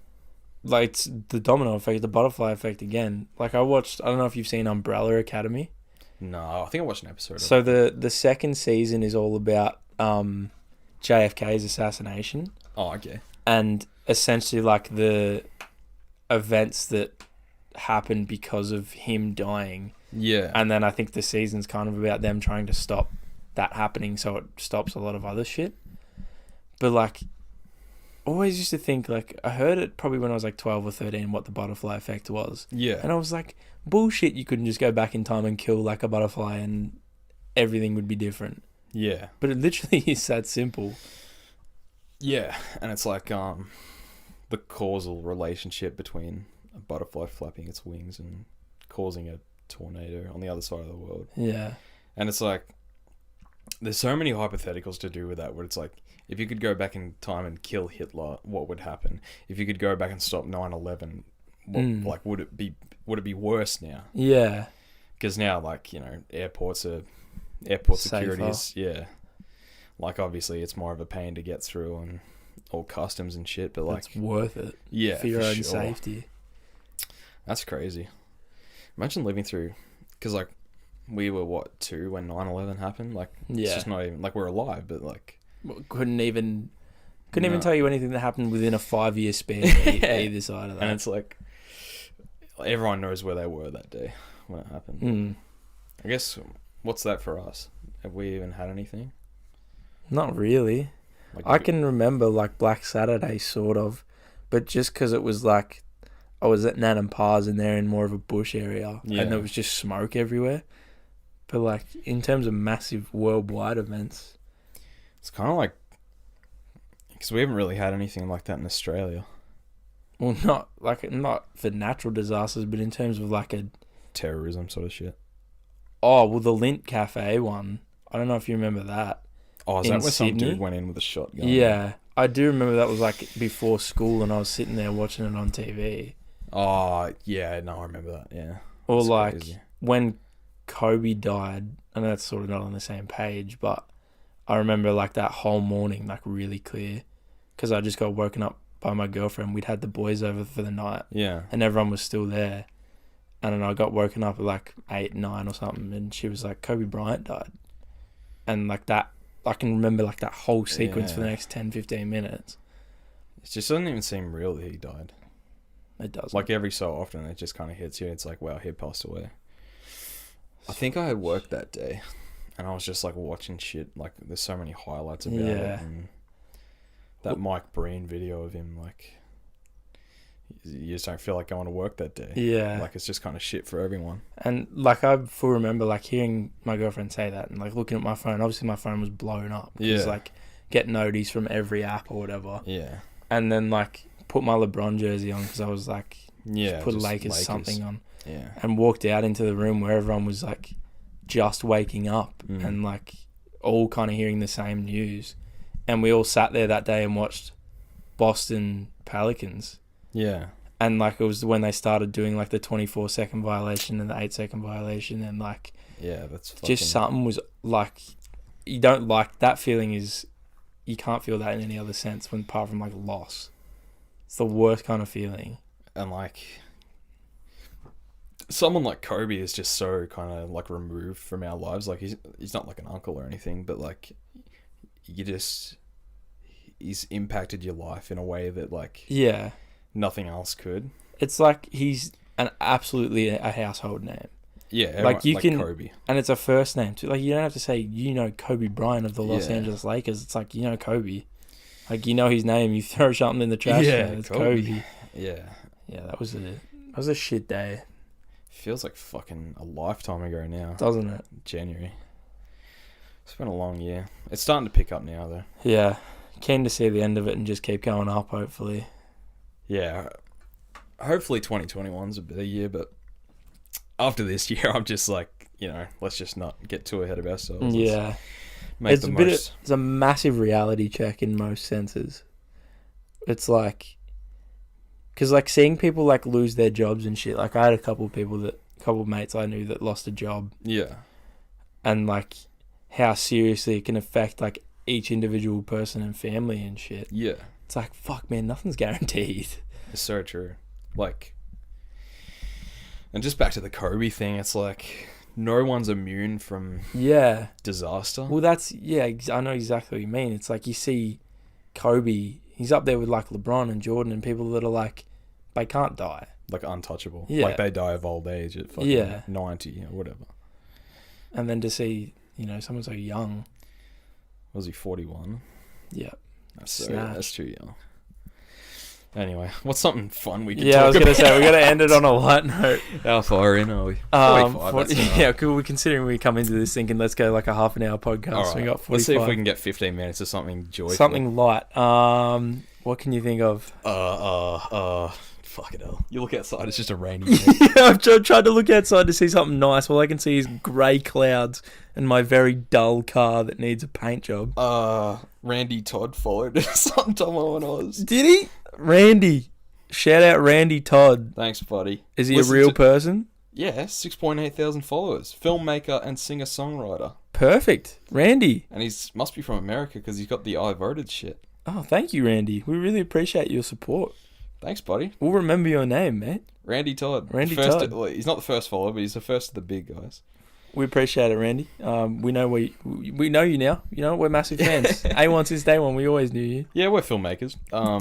Like, it's the domino effect, the butterfly effect again. Like, I don't know if you've seen Umbrella Academy. No, I think I watched an episode. So the second season is all about JFK's assassination. Oh, okay. And essentially, like, the events that happened because of him dying. Yeah. And then I think the season's kind of about them trying to stop that happening so it stops a lot of other shit. But, like... always used to think, like, I heard it probably when I was like 12 or 13 what the butterfly effect was. Yeah. And I was like, bullshit, you couldn't just go back in time and kill, like, a butterfly and everything would be different. Yeah. But it literally is that simple. Yeah. And it's like the causal relationship between a butterfly flapping its wings and causing a tornado on the other side of the world. Yeah. And it's like, there's so many hypotheticals to do with that, where it's like, if you could go back in time and kill Hitler, what would happen? If you could go back and stop 9/11, like, would it be worse now? Yeah. Because now, like, you know, airport security is, yeah. Like, obviously, it's more of a pain to get through and all customs and shit, but like, it's worth it. Yeah, for your own safety. That's crazy. Imagine living through, because like, we were 2 when 9/11 happened. Like, it's just not even like we're alive, but like, couldn't even tell you anything that happened within a 5-year span either side of that. And it's like, everyone knows where they were that day when it happened. I guess, what's that for us? Have we even had anything? Not really. Like, I can remember like Black Saturday sort of, but just because it was like, I was at Nan and Pa's and they're in more of a bush area, and there was just smoke everywhere. But like, in terms of massive worldwide events, it's kind of like, because we haven't really had anything like that in Australia. Well, not for natural disasters, but in terms of like a terrorism sort of shit. Oh, well, the Lint Cafe one. I don't know if you remember that. Oh, is that where some dude went in with a shotgun? Yeah, I do remember that was like before school, and I was sitting there watching it on TV. Oh, yeah, no, I remember that. Yeah. Or that's like crazy. When Kobe died, I know that's sort of not on the same page, but I remember like that whole morning like really clear, because I just got woken up by my girlfriend. We'd had the boys over for the night. Yeah. And everyone was still there. And then I got woken up at like 8, 9 or something, and she was like, Kobe Bryant died. And like that, I can remember like that whole sequence for the next 10, 15 minutes. It just doesn't even seem real that he died. It does. Like every so often, it just kind of hits you. It's like, wow, he passed away. I think I had work that day, and I was just like watching shit. Like, there's so many highlights about it. And that Mike Breen video of him, like, you just don't feel like going to work that day. Yeah. Like, it's just kind of shit for everyone. And like, I fully remember like hearing my girlfriend say that, and like looking at my phone. Obviously, my phone was blown up. Yeah. Like, get notice from every app or whatever. Yeah. And then like put my LeBron jersey on, because I was like, put Lakers something on. Yeah. And walked out into the room where everyone was like just waking up and like all kind of hearing the same news. And we all sat there that day and watched Boston Pelicans. Yeah. And like, it was when they started doing like the 24-second violation and the 8-second violation, and like, yeah, that's fucking... just something was like, you don't like that feeling. Is you can't feel that in any other sense when apart from like loss. It's the worst kind of feeling. And like, someone like Kobe is just so kind of like removed from our lives. Like, he's not like an uncle or anything, but like, he's impacted your life in a way that like nothing else could. It's like he's absolutely a household name. Yeah, everyone, like you can Kobe, and it's a first name too. Like, you don't have to say Kobe Bryant of the Los Angeles Lakers. It's like Kobe. Like, his name. You throw something in the trash. Yeah, it's Kobe. Yeah. Yeah, that was a shit day. Feels like fucking a lifetime ago now, doesn't it? January. It's been a long year. It's starting to pick up now, though. Yeah, keen to see the end of it and just keep going up. Hopefully. Yeah, hopefully 2021's a better year, but after this year, I'm just like, let's just not get too ahead of ourselves. Yeah, it's a massive reality check in most senses. It's like, because like seeing people like lose their jobs and shit. Like, I had a couple of mates I knew that lost a job. Yeah, and like how seriously it can affect like each individual person and family and shit. Yeah, it's like, fuck, man, nothing's guaranteed. It's so true. Like, and just back to the Kobe thing, it's like no one's immune from disaster. Well, I know exactly what you mean. It's like you see Kobe, he's up there with like LeBron and Jordan and people that are like, they can't die. Like untouchable. Yeah. Like they die of old age at fucking 90 or whatever. And then to see, someone so young. Was he 41? Yeah. That's too young. Anyway, what's something fun we can Yeah, I was talk going to about? say, we got to end it on a light note. How far in are we? 45, yeah, cool. We're considering we come into this thinking, let's go like a half an hour podcast. All right. We got 45. Let's see if we can get 15 minutes of something joyful. Something light. What can you think of? Fucking hell. You look outside, it's just a rainy day. Yeah, I've tried to look outside to see something nice. All I can see is grey clouds and my very dull car that needs a paint job. Randy Todd followed us on Thommo and Oz. Did he? Randy. Shout out Randy Todd. Thanks, buddy. Is he a real person? Yeah, 6.8 thousand followers. Filmmaker and singer-songwriter. Perfect. Randy. And must be from America because he's got the I voted shit. Oh, thank you, Randy. We really appreciate your support. Thanks, buddy. We'll remember your name, mate. Randy Todd. Todd. He's not the first follower, but he's the first of the big guys. We appreciate it, Randy. We know we know you now. You know, we're massive fans. A1 since day one. We always knew you. Yeah, we're filmmakers. I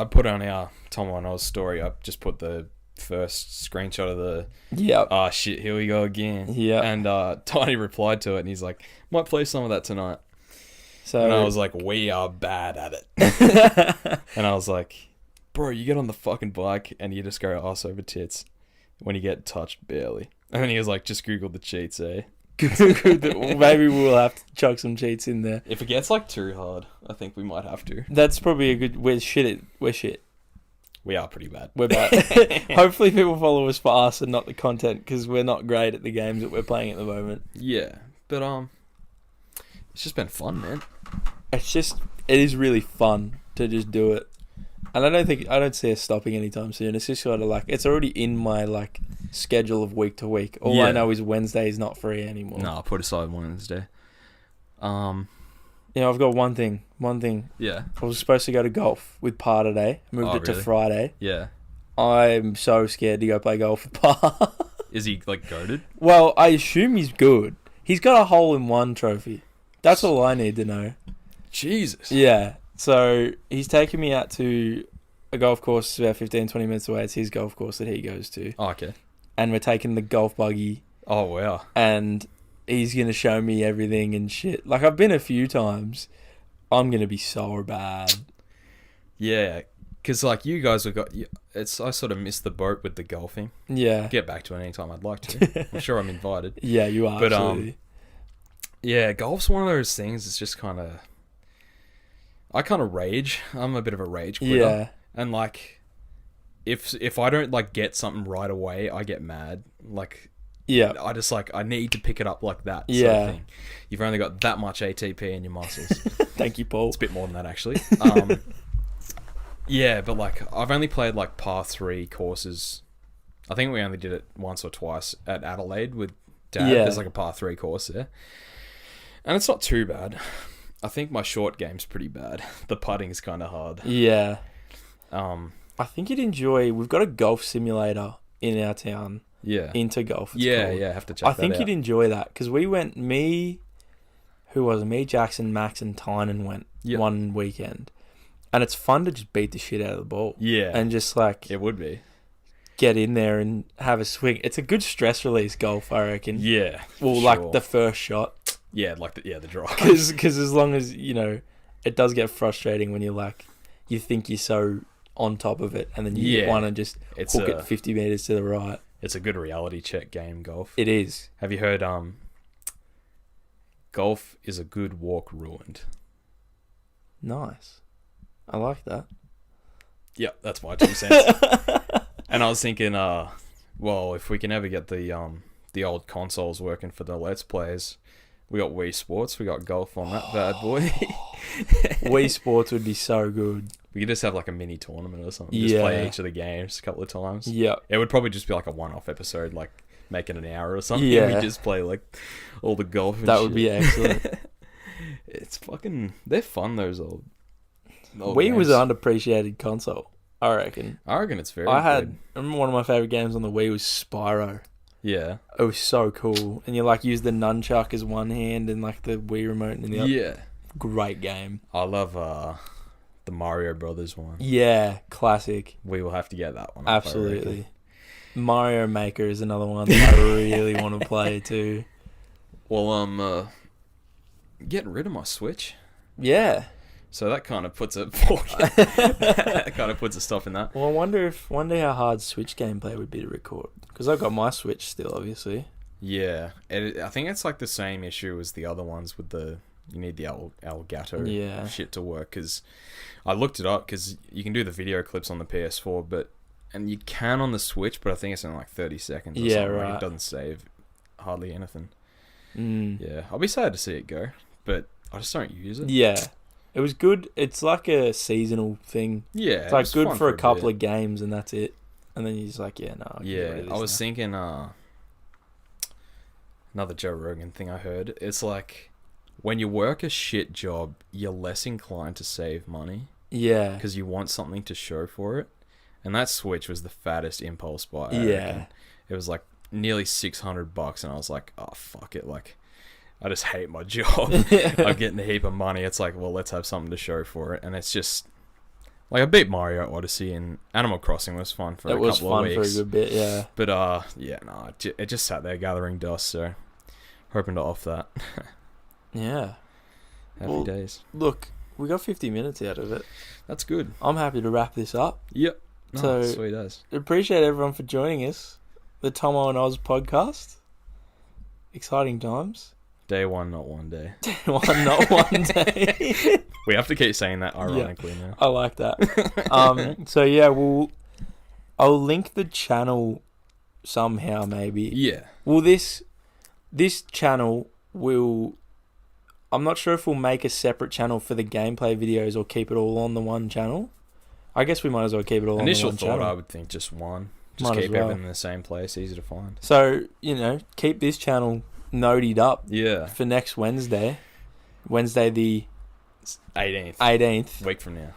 put on our Thommo and Oz story. I just put the first screenshot of the. Yeah. Oh shit! Here we go again. Yeah. And Tiny replied to it, and he's like, "Might play some of that tonight." So and I was like, "We are bad at it." And I was like, "Bro, you get on the fucking bike and you just go ass over tits when you get touched barely." And then he was like, "Just Google the cheats, eh?" Maybe we'll have to chuck some cheats in there. If it gets like too hard, I think we might have to. That's probably a good. We're shit. We are pretty bad. We're bad. Hopefully, people follow us for us and not the content because we're not great at the games that we're playing at the moment. Yeah, but it's just been fun, man. It is really fun to just do it, and I don't see us stopping anytime soon. It's just sort of like it's already in my like schedule of week to week. All I know is Wednesday is not free anymore. No, I'll put aside Wednesday. I've got one thing. Yeah. I was supposed to go to golf with Pa today. Moved it to Friday. Yeah. I'm so scared to go play golf with Pa. Is he like goated? Well, I assume he's good. He's got a hole-in-one trophy. That's all I need to know. Jesus. Yeah. So he's taking me out to a golf course about 15, 20 minutes away. It's his golf course that he goes to. Oh, okay. And we're taking the golf buggy. Oh, wow. And he's going to show me everything and shit. Like, I've been a few times. I'm going to be so bad. Yeah. Because, like, you guys have got... I sort of missed the boat with the golfing. Yeah. Get back to it anytime I'd like to. I'm sure I'm invited. Yeah, you are, but, absolutely. Yeah, golf's one of those things. It's just kind of... I kind of rage. I'm a bit of a rage quitter. Yeah. And, like, if I don't, like, get something right away, I get mad. Like... Yeah. I just, like, I need to pick it up like that yeah. sort of thing. You've only got that much ATP in your muscles. Thank you, Paul. It's a bit more than that, actually. Yeah, but, like, I've only played, like, par 3 courses. I think we only did it once or twice at Adelaide with Dad. Yeah. There's, like, a par 3 course there. And it's not too bad. I think my short game's pretty bad. The putting's kind of hard. Yeah. I think you'd enjoy... We've got a golf simulator in our town. Yeah. Into golf. Yeah, I have to check that out. I think you'd enjoy that because we went... Who was it? Me, Jackson, Max, and Tynan went one weekend. And it's fun to just beat the shit out of the ball. Yeah. And just like... It would be. Get in there and have a swing. It's a good stress release golf, I reckon. Yeah. Well, sure. like the first shot. Yeah, like the drive. Because as long as, it does get frustrating when you're like, you think you're so on top of it and then you want to just hook it 50 metres to the right. It's a good reality check game, golf. It is. Have you heard, golf is a good walk ruined? Nice. I like that. Yeah, that's my 2 cents. And I was thinking, well, if we can ever get the old consoles working for the Let's Plays, we got Wii Sports, we got golf on that bad boy. Wii Sports would be so good. We could just have like a mini tournament or something. Just play each of the games a couple of times. Yeah. It would probably just be like a one-off episode, like make it an hour or something. Yeah. We just play like all the golf and that shit. would be excellent. It's fucking... They're fun, those old Wii games. was an underappreciated console, I reckon. It's very good. I remember one of my favourite games on the Wii was Spyro. Yeah. It was so cool. And you like use the nunchuck as one hand and like the Wii remote in the other. Yeah. Great game. I love the Mario Brothers one. Yeah, classic. We will have to get that one. Absolutely. Mario Maker is another one that I really want to play too. Well, getting rid of my Switch. Yeah. So that kind of puts it that kind of puts a stop in that. Well, I wonder how hard Switch gameplay would be to record. Because I've got my Switch still, obviously. Yeah. I think it's like the same issue as the other ones with you need the Elgato shit to work. Because I looked it up because you can do the video clips on the PS4, and you can on the Switch, but I think it's in like 30 seconds or something. Right. Like, it doesn't save hardly anything. Mm. Yeah. I'll be sad to see it go, but I just don't use it. Yeah. It was good. It's like a seasonal thing. Yeah. It's like good for a couple of games and that's it. And then you're just like, yeah, no. Yeah. I was thinking, another Joe Rogan thing I heard. It's like, when you work a shit job, you're less inclined to save money. Yeah. Because you want something to show for it. And that Switch was the fattest impulse buy. Yeah. It was like nearly $600 and I was like, oh, fuck it. Like, I just hate my job. I'm getting a heap of money. It's like, well, let's have something to show for it. And it's just like, I beat Mario Odyssey and Animal Crossing was fun for a couple of weeks. It was fun for a good bit, yeah. But it just sat there gathering dust. So hoping to off that. Yeah. Happy days. Look, we got 50 minutes out of it. That's good. I'm happy to wrap this up. Yep. No, so sweet as. Appreciate everyone for joining us. The Thommo and Oz podcast. Exciting times. Day one, not one day. Day one, not one day. We have to keep saying that ironically now. I like that. So yeah, I'll link the channel somehow maybe. Yeah. Well, this channel will. I'm not sure if we'll make a separate channel for the gameplay videos or keep it all on the one channel. I guess we might as well keep it all on the one channel. Initial thought, I would think just one. Just keep everything in the same place, easy to find. So, keep this channel noted up for next Wednesday. Wednesday the 18th. Week from now.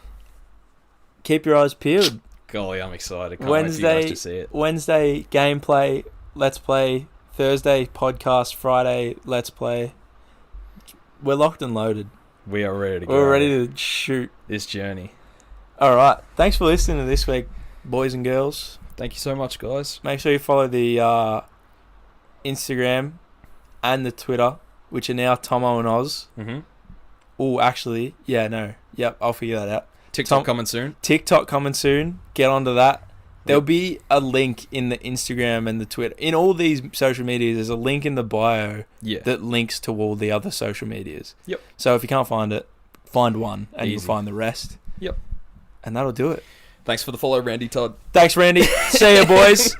Keep your eyes peeled. Golly, I'm excited. Can't wait for you guys to see it. Wednesday, gameplay, let's play. Thursday, podcast. Friday, let's play. We're locked and loaded. We are ready to go. We're ready to shoot this journey. All right. Thanks for listening to this week, boys and girls. Thank you so much, guys. Make sure you follow the Instagram and the Twitter, which are now Thommo and Oz. Mm-hmm. Oh, actually, Yep, I'll figure that out. TikTok coming soon. TikTok coming soon. Get onto that. There'll be a link in the Instagram and the Twitter. In all these social medias, there's a link in the bio that links to all the other social medias. Yep. So if you can't find it, find one and Easy. you'll find the rest. Yep. And that'll do it. Thanks for the follow, Randy Todd. Thanks, Randy. See ya, boys.